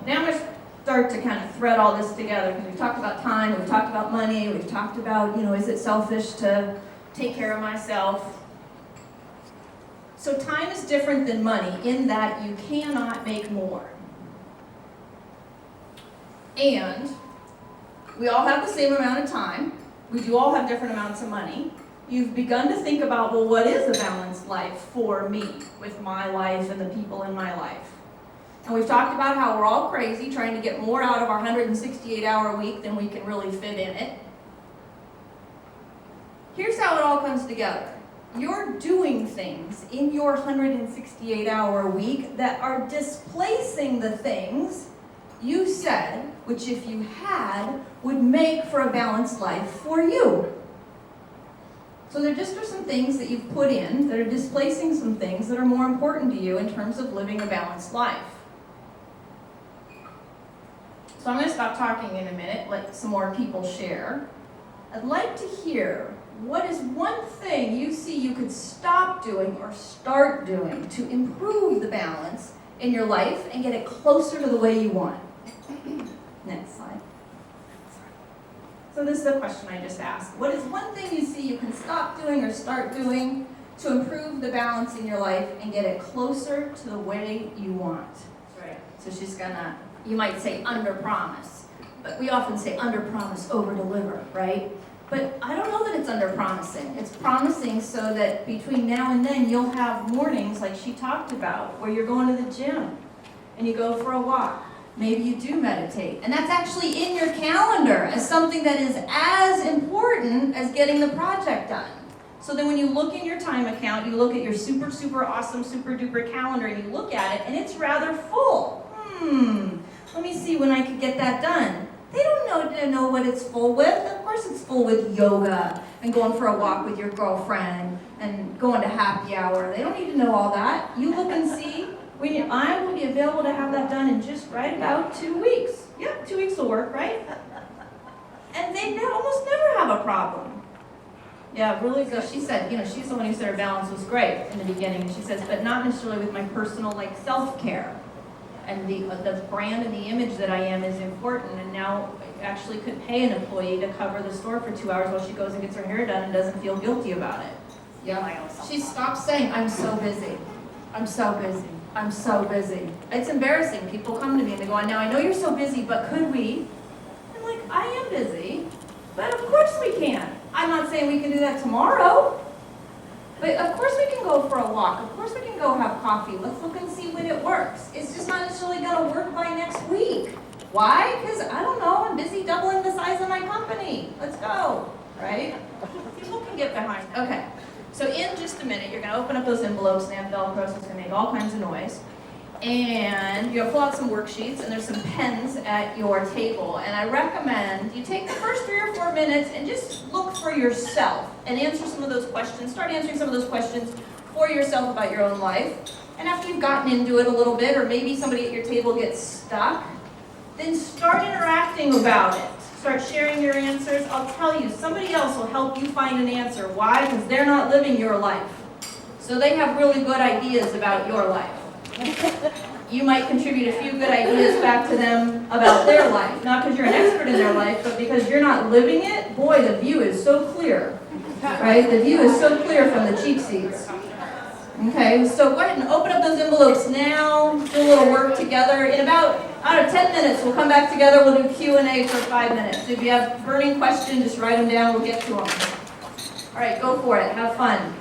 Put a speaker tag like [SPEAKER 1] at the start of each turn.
[SPEAKER 1] now I'm going to start to kind of thread all this together, because we've talked about time, we've talked about money, we've talked about, is it selfish to take care of myself? So time is different than money in that you cannot make more. And we all have the same amount of time. We do all have different amounts of money. You've begun to think about, well, what is a balanced life for me, with my life and the people in my life? And we've talked about how we're all crazy trying to get more out of our 168-hour week than we can really fit in it. Here's how it all comes together. You're doing things in your 168-hour week that are displacing the things you said, which if you had, would make for a balanced life for you. So there just are some things that you've put in that are displacing some things that are more important to you in terms of living a balanced life. So I'm going to stop talking in a minute, let some more people share. I'd like to hear, what is one thing you see you could stop doing or start doing to improve the balance in your life and get it closer to the way you want? Next slide. So this is the question I just asked. What is one thing you see you can stop doing or start doing to improve the balance in your life and get it closer to the way you want? Right. So she's gonna, you might say under-promise, but we often say under-promise, over-deliver, right? But I don't know that it's under-promising. It's promising so that between now and then you'll have mornings like she talked about where you're going to the gym and you go for a walk. Maybe you do meditate. And that's actually in your calendar as something that is as important as getting the project done. So then when you look in your time account, you look at your super, super awesome, super duper calendar and you look at it and it's rather full. Let me see when I could get that done. They don't know what it's full with. Of course it's full with yoga and going for a walk with your girlfriend and going to happy hour. They don't need to know all that. You look and see. I will be available to have that done in just right about 2 weeks. Yep, 2 weeks will work, right? And they almost never have a problem. Yeah, really good. She said, she's the one who said her balance was great in the beginning. And she says, but not necessarily with my personal, self-care. And the brand and the image that I am is important. And now I actually could pay an employee to cover the store for 2 hours while she goes and gets her hair done and doesn't feel guilty about it. Yeah, she stopped saying, I'm so busy. I'm so busy. I'm so busy. It's embarrassing. People come to me and they go, now I know you're so busy, but could we? I'm like, I am busy, but of course we can. I'm not saying we can do that tomorrow, but of course we can go for a walk. Of course we can go have coffee. Let's look and see when it works. It's just not necessarily going to work by next week. Why? Because I don't know, I'm busy doubling the size of my company. Let's go, right? People can get behind. Okay. So in just a minute, you're going to open up those envelopes and have Velcro, so it's going to make all kinds of noise. And you'll pull out some worksheets, and there's some pens at your table. And I recommend you take the first 3 or 4 minutes and just look for yourself and answer some of those questions. Start answering some of those questions for yourself about your own life. And after you've gotten into it a little bit, or maybe somebody at your table gets stuck, then start interacting about it. Start sharing your answers. I'll tell you, somebody else will help you find an answer. Why? Because they're not living your life. So they have really good ideas about your life. You might contribute a few good ideas back to them about their life. Not because you're an expert in their life, but because you're not living it. Boy, the view is so clear. Right? The view is so clear from the cheap seats. Okay, so go ahead and open up those envelopes now. Do a little work together. In about 10 minutes, we'll come back together. We'll do Q&A for 5 minutes. If you have burning questions, just write them down. We'll get to them. All right, go for it. Have fun.